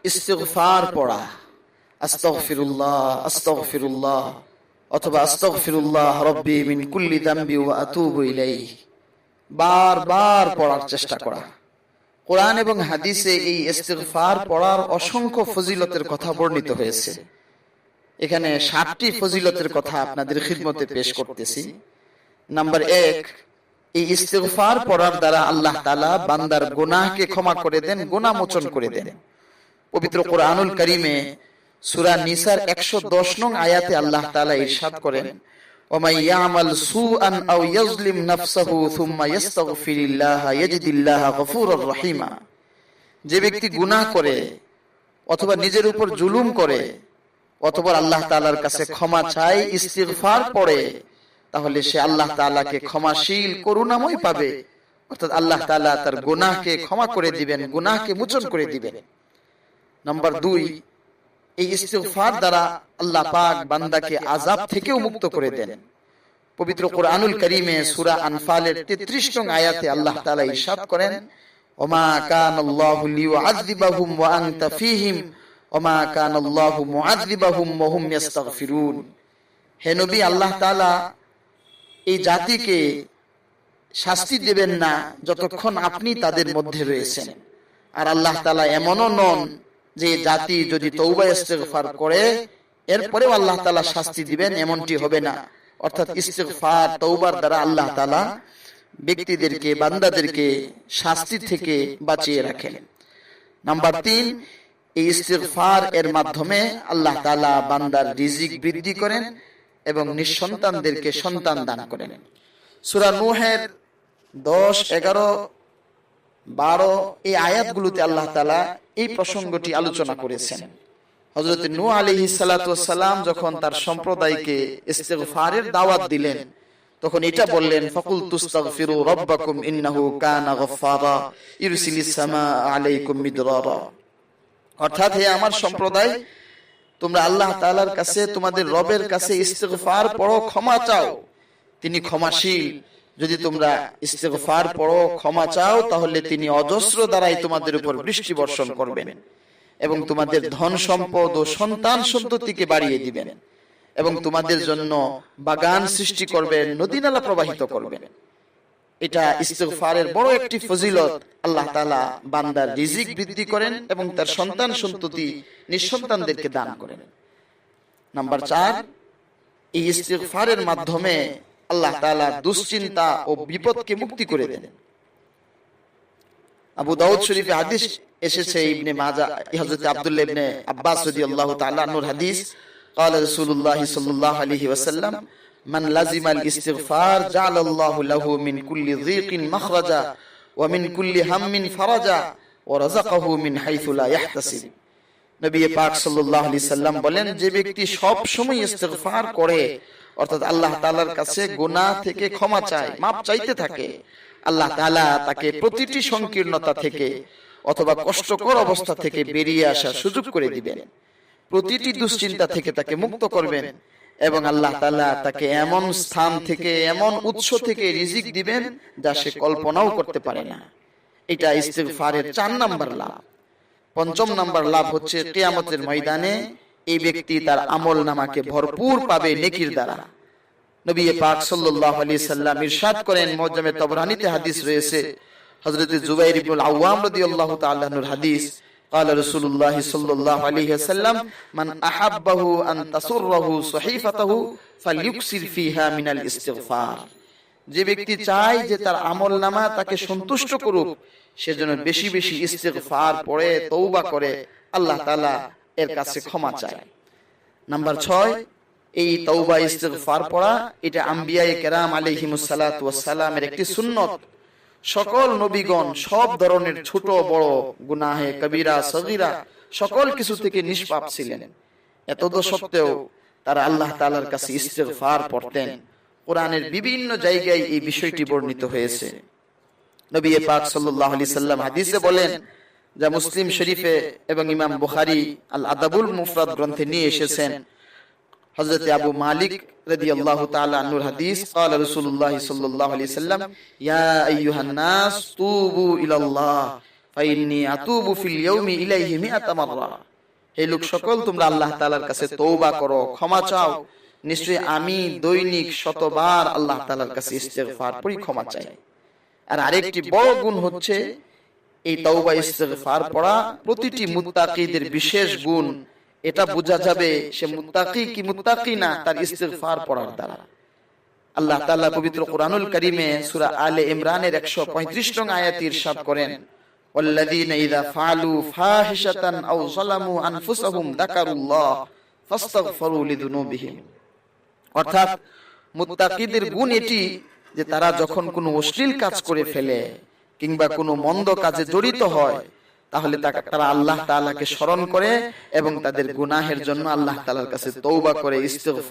ইস্তিগফার পড়া, আস্তাগফিরুল্লাহ আস্তাগফিরুল্লাহ অথবা আস্তাগফিরুল্লাহ রাব্বি মিন কুল্লি যামবি ওয়া আতুবু ইলাইহি বারবার পড়ার চেষ্টা করা। কোরআন এবং হাদিসে এই ইস্তিগফার পড়ার অসংখ্য ফজিলতের কথা বর্ণিত হয়েছে। এখানে 7টি ফজিলতের কথা আপনাদের খিদমতে পেশ করতেছি। নাম্বার 1, এই ইস্তিগফার পড়ার দ্বারা আল্লাহ তাআলা বান্দার গুনাহকে ক্ষমা করে দেন, গুনাহ মোচন করে দেন। পবিত্র কোরআনুল কারীমে সূরা নিসার 110 নং আয়াতে আল্লাহ তাআলা ইরশাদ করেন, ওয়া ইয়ামাল সুআন আও ইয়াজলিম নাফসাহু সুম্মা ইস্তাগফিরিল্লাহা ইয়াজিদিল্লাহা গফুরুর রহিমা। যে ব্যক্তি গুনাহ করে অথবা নিজের উপর জুলুম করে অথবা আল্লাহ তাআলার কাছে ক্ষমা চায়, ইস্তিগফার পড়ে, তাহলে সে আল্লাহ তাআলাকে ক্ষমাশীল করুণাময় পাবে, অর্থাৎ আল্লাহ তাআলা তার গুনাহকে ক্ষমা করে দিবেন, গুনাহকে মোচন করে দিবেন। নাম্বার 2, এই ইস্তিগফার দ্বারা আল্লাহ পাক বান্দাকে আযাব থেকেও মুক্ত করে দেন। পবিত্র কোরআনুল কারীমে সূরা আনফালের 33 নং আয়াতে আল্লাহ তাআলা ইরশাদ করেন, ওমা কানাল্লাহু লিয়ুআযযিবাহুম ওয়া আনতা ফীহিম ওমা কানাল্লাহু মুআযযিবাহুম ওয়া হুম ইস্তাগফিরুন। হে নবী, আল্লাহ তাআলা এই জাতিকে শাস্তি দেবেন না যতক্ষণ আপনি তাদের মধ্যে রয়েছেন। আর আল্লাহ তাআলা এমনও নন যে জাতি যদি তওবা ইস্তিগফার করে এরপরেও আল্লাহ তাআলা শাস্তি দিবেন, এমনটি হবে না। অর্থাৎ ইস্তিগফার তওবার দ্বারা আল্লাহ তাআলা ব্যক্তিদেরকে, বান্দাদেরকে শাস্তি থেকে বাঁচিয়ে রাখেন। নাম্বার 3, এই ইস্তিগফার এর মাধ্যমে আল্লাহ তাআলা বান্দার রিজিক বৃদ্ধি করেন এবং নিঃসন্তানদেরকে সন্তান দান করেন। সূরা নূহের 10, 11, 12 এই আয়াতগুলোতে আল্লাহ তাআলা এই প্রসঙ্গটি আলোচনা করেছেন। হযরত নূহ আলাইহিস সালাতু ওয়াস সালাম যখন তার সম্প্রদায়কে ইস্তিগফারের দাওয়াত দিলেন, তখন এটা বললেন, ফাকুল তুস্তাগফিরু রাব্বাকুম ইন্নাহু কানা গফফারা ইরসিলিস সামাআ আলাইকুম মিদরারা। অর্থাৎ, হে আমার সম্প্রদায়, তোমরা আল্লাহ তাআলার কাছে, তোমাদের রবের কাছে ইস্তিগফার পড়ো, ক্ষমা চাও, তিনি ক্ষমাশীল। যদি তোমরা ইস্তিগফার পড়ো, ক্ষমা চাও, তাহলে তিনি অজস্র দ্বারাই তোমাদের উপর বৃষ্টি বর্ষণ করবেন এবং তোমাদের ধন সম্পদ ও সন্তান সন্ততিকে বাড়িয়ে দিবেন এবং তোমাদের জন্য বাগান সৃষ্টি করবেন, নদী নালা প্রবাহিত করবেন। এটা ইস্তিগফারের বড় একটি ফজিলত। আল্লাহ তাআলা বান্দার রিজিক বৃদ্ধি করেন এবং তার সন্তান সন্ততি, নিঃসন্তানদেরকে দান করেন। নাম্বার 4, এই ইস্তিগফারের মাধ্যমে আল্লাহ তাআলা দুশ্চিন্তা ও বিপদকে মুক্তি করে দেন। আবু দাউদ শরীফে হাদিস এসেছে, ইবনে মাজাহ হযরত আব্দুল্লাহ ইবনে আব্বাস রাদিয়াল্লাহু তাআলা আনহুর হাদিস, قال رسول الله صلى الله عليه وسلم من لزم الاستغفار جعل الله له من كل ضيق مخرجا ومن كل هم فرجا ورزقه من حيث لا يحتسب। নবী পাক সাল্লাল্লাহু আলাইহি সাল্লাম বলেন, যে ব্যক্তি সব সময় ইস্তিগফার করে, অর্থাৎ আল্লাহ তাআলার কাছে গুনাহ থেকে ক্ষমা চায়, মাপ চাইতে থাকে, আল্লাহ তাআলা তাকে প্রতিটি সংকীর্ণতা থেকে অথবা কষ্টকর অবস্থা থেকে বেরিয়ে আসার সুযোগ করে দিবেন, প্রতিটি দুশ্চিন্তা থেকে তাকে মুক্ত করবেন এবং আল্লাহ তাআলা তাকে এমন স্থান থেকে, এমন উৎস থেকে রিজিক দিবেন যা সে কল্পনাও করতে পারে না। এটা ইস্তিগফারের 4 নাম্বার লাভ। 5ম নাম্বার লাভ হচ্ছে, কিয়ামতের ময়দানে এই ব্যক্তি তার আমল নামাকে ভরপুর পাবে নেকির দ্বারা। নবী পাক সাল্লাল্লাহু আলাইহি সাল্লাম ইরশাদ করেন, মুআজ্জামে তাবরানীতে হাদিস রয়েছে, হযরত জুবাইর ইবনুল আওয়াম রাদিয়াল্লাহু তাআলা আনহুর হাদিস, قال رسول الله صلى الله عليه وسلم من أحبه أن تسره صحيفته فليكثر فيها من الاستغفار। যে ব্যক্তি চায় যে তার আমল নামা তাকে সন্তুষ্ট করুক, সেজন্য বেশি বেশি ইস্তিগফার পড়ে, তওবা করে, আল্লাহ তাআলা এর কাছে ক্ষমা চায়। নাম্বার 6, এই তওবা ইস্তিগফার পড়া, এটা আম্বিয়ায়ে কেরাম আলাইহিমুস সালাতু ওয়াস সালামের একটি সুন্নত। সকল নবীগণ সব ধরনের ছোট বড় গুনাহে কবিরা সগীরা সকল কিছু থেকে নিষ্পাপ ছিলেন। এতদ সত্ত্বেও তারা আল্লাহ তাআলার কাছে ইস্তিগফার পড়তেন। কোরআনের বিভিন্ন জায়গায় এই বিষয়টি বর্ণিত হয়েছে। নবী পাক সাল্লাল্লাহু আলাইহি সাল্লাম হাদিসে বলেন, যা মুসলিম শরীফে এবং ইমাম বুখারী আল আদাবুল মুফরাদ গ্রন্থে নিয়ে এসেছেন, হযরত আবু মালিক রাদিয়াল্লাহু তাআলা আনহুর হাদিস, قال রাসূলুল্লাহ সাল্লাল্লাহু আলাইহি সাল্লাম, ইয়া আইয়ুহান নাস তুবু ইলাল্লাহ ফাইন্নী আতুবু ফিল ইয়াউমি ইলাইহি মিআতা মাররা। হে লোক সকল, তোমরা আল্লাহ তাআলার কাছে তওবা করো, ক্ষমা চাও, নিশ্চয়ই আমি দৈনিক শতবার আল্লাহ তাআলার কাছে ইস্তিগফার করি, ক্ষমা চাই। আর আরেকটি বড় গুণ হচ্ছে এই তওবা ইস্তিগফার পড়া প্রতিটি মুত্তাকিদের বিশেষ গুণ। এটা বোঝা যাবে সে মুত্তাকি কি মুত্তাকি না তার ইস্তিগফার পড়ার দ্বারা। আল্লাহ তাআলা পবিত্র কোরআনুল কারীমে সূরা আলে ইমরানের 135 নং আয়াতে ইরশাদ করেন, ওয়াল্লাযীনা ইযা ফাআলু ফাহিশাতান আও যালামু আনফুসাহুম যাকারুল্লাহ ফাস্তাগফিরু লিযুনুবিহিম। অর্থাৎ মুত্তাকিদের গুণ এটি যে তারা যখন কোনো অশ্লীল কাজ করে ফেলে কিংবা কোনো মন্দ কাজে জড়িত হয়, তাহলে তারা আল্লাহ তাআলাকে স্মরণ করে এবং তাদের গুনাহের জন্য আল্লাহ তাআলার কাছে তওবা করে, ইস্তিগফার